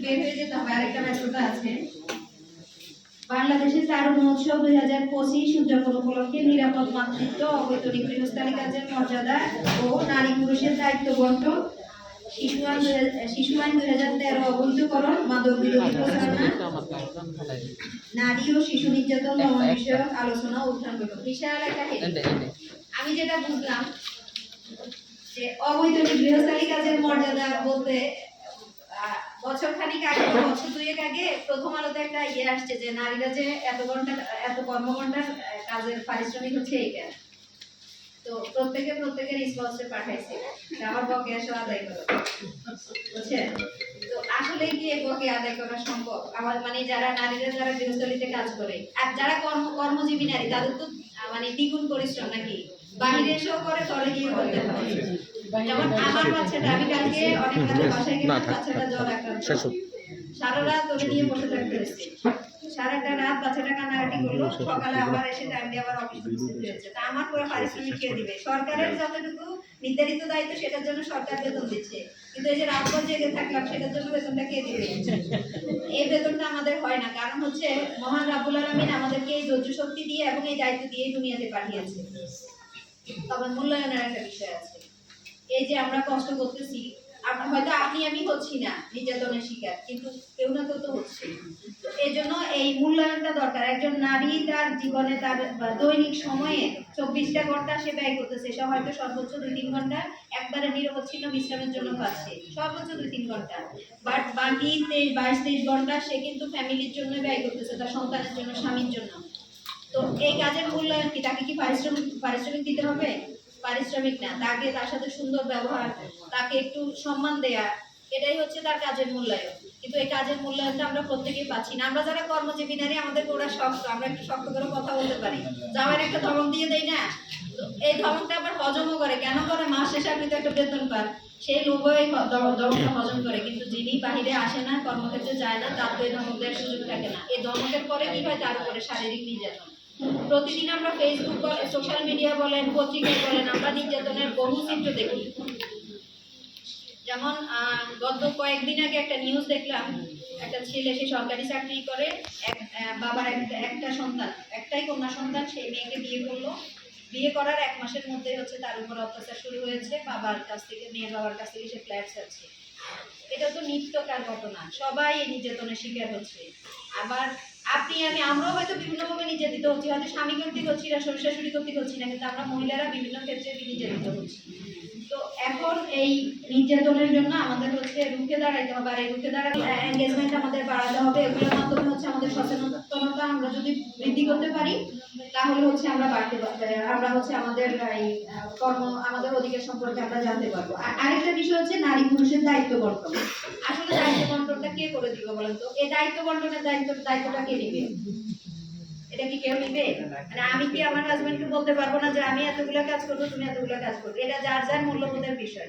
বের হয়ে যেতে হবে। আরেকটা ম্যাচটা আছে, বাংলাদেশের চারু মহোৎসব 2025 উদযাপন উপলক্ষে নিরাপদ মাতৃত্ব, অবৈতনিক গৃহস্থালী কাজের মর্যাদা ও নারী পুরুষের দায়িত্ব বন্টন, শিশু আইন 2013 অবৈধকরণ, মাদক বিরোধী প্রচারণা, নারী ও শিশু নির্যাতন দমন বিষয়ক আলোচনা ও উত্থান বৈঠক। বিশাল একটা হেডিং। আমি যেটা বুঝলাম যে অবৈতনিক গৃহস্থালী কাজের মর্যাদা বলতে বছর খানিক আগে, বছর দুয়েক আগে প্রথম আলোতে একটা আসছে যে নারীরা যে এত কর্মঘণ্টার কাজের পারিশ্রমিক হচ্ছে এইটা। তো প্রত্যেকের রেসপন্সে পাঠাইছে আমার বকেয়া সহ আদায় করো, বুঝছেন? তো আসলে কি এই বকেয়া আদায় করা সম্ভব? আমার মানে যারা নারীরা যারা গৃহস্থলীতে কাজ করে আর যারা কর্মজীবী নারী, তাদের তো মানে দ্বিগুণ পরিশ্রম নাকি, বাহিরে এসেও করে, ঘরে গিয়ে করতে হয়। যেমন আমার বাচ্চাটা, আমি কালকে অনেক রাতে বাসায় গেলাম, বাচ্চাটা জ্বর আক্রান্ত, সারা রাত ওকে নিয়ে বসে থাকতে হয়েছে, সারাটা রাত বাচ্চাটা কান্নাকাটি করলো, সকালে আবার এসে টাইম দিয়ে আবার অফিসে উপস্থিত হয়েছে। তা আমার পুরো পারিশ্রমিক কে দিবে? সরকারের যতটুকু নির্ধারিত দায়িত্ব সেটার জন্য সরকার বেতন দিচ্ছে, কিন্তু এই যে রাতভর জেগে থাকলাম সেটার জন্য বেতনটা কে দিবে? এই বেতনটা আমাদের হয় না, কারণ হচ্ছে মহান রাব্বুল আলামিন আমাদেরকে এই ধৈর্য শক্তি দিয়ে এবং এই দায়িত্ব দিয়ে দুনিয়াতে পাঠিয়েছে। তবে মূল্যায়নের একটা বিষয় আছে। এই যে আমরা কষ্ট করতেছি, হয়তো আমি হচ্ছি না নির্যাতনের শিকার, কিন্তু কেউ না কেউ তো হচ্ছে। এই জন্য এই মূল্যায়নটা দরকার। একজন নারী তার জীবনে তার দৈনিক সময়ে 24টা ঘন্টা সে ব্যয় করতেছে, সে হয়তো সর্বোচ্চ 2-3 ঘন্টা একবারে নিরবচ্ছিন্ন বিশ্রামের জন্য পাচ্ছে, সর্বোচ্চ 2-3 ঘন্টা। বাট বাকি 22-23 ঘন্টা সে কিন্তু ফ্যামিলির জন্য ব্যয় করতেছে, তার সন্তানের জন্য, স্বামীর জন্য। তো এই কাজের মূল্যায়ন কি? তাকে কি পারিশ্রমিক দিতে হবে? পারিশ্রমিক না, তাকে তার সাথে সুন্দর ব্যবহার, তাকে একটু সম্মান দেয়া, এটাই হচ্ছে তার কাজের মূল্যায়ন। কিন্তু এই কাজের মূল্যায়নটা আমরা প্রত্যেকেই পাচ্ছি না। আমরা যারা কর্মজীবী নারী, আমাদের ওরা শক্ত, আমরা একটু শক্ত করে কথা বলতে পারি, যাওয়ার একটা ধমক দিয়ে দেয় না, এই ধমকটা আবার হজমও করে। কেন করে? মাস শেষে আপনি তো একটা বেতন পান, সেই লোভে ধমকটা হজম করে। কিন্তু যিনি বাহিরে আসে না, কর্মক্ষেত্রে যায় না, তার তো এই ধমক দেওয়ার সুযোগ থাকে না। এই ধমকের পরে কি হয়? তার উপরে শারীরিক নির্যাতন। প্রতিদিন আমরা ফেসবুক বলেন, সোশ্যাল মিডিয়া বলেন, পত্রিকায় বলেন, আমরা নির্যাতনের বহু চিত্র দেখি। যেমন গত কয়েকদিন আগে একটা নিউজ দেখলাম, একটা ছেলে, সে সরকারি চাকরি করে, বাবার একটা সন্তান, একটাই কন্যা সন্তান, সেই মেয়েকে বিয়ে করলো। বিয়ে করার 1 মাসের মধ্যে হচ্ছে তার উপর অত্যাচার শুরু হয়েছে, বাবার কাছ থেকে, মেয়ের বাবার কাছ থেকে সে ফ্ল্যাট চাচ্ছে। এটা তো নিত্যকার ঘটনা, সবাই এই নির্যাতনের শিকার হচ্ছে। আবার আমরাও হয়তো বিভিন্নভাবে নির্যাতিত হচ্ছি, হয়তো স্বামী কর্তৃক হচ্ছি না, শ্বশুর শাশুড়ি কর্তৃক হচ্ছি না, কিন্তু আমরা মহিলারা বিভিন্ন ক্ষেত্রে নির্যাতিত হচ্ছি। তো এখন এই নির্যাতনের জন্য আমাদের হচ্ছে রুখে দাঁড়াইতে হবে, আর এই রুখে দাঁড়াতে এনগেজমেন্ট আমাদের বাড়াতে হবে। এগুলোর মাধ্যমে হচ্ছে আমাদের সচেতনতা আমরা যদি বৃদ্ধি করতে পারি, তাহলে হচ্ছে আমরা হচ্ছে আমাদের এই আমাদের অধিকার সম্পর্কে আমরা জানতে পারবো। আরেকটা বিষয় হচ্ছে নারী পুরুষের দায়িত্ব বন্টন। আসলে দায়িত্ব বন্টনটা কে করে দিবে বলেন তো? এই দায়িত্ব বন্টনের দায়িত্বটা কে নিবে? এটা কি কেউ নিবে? মানে আমি কি আমার হাজবেন্ডকে বলতে পারবো না যে আমি এতগুলো কাজ করবো, তুমি এতগুলো কাজ করবে? এটা যার যার মূল্যবোধের বিষয়।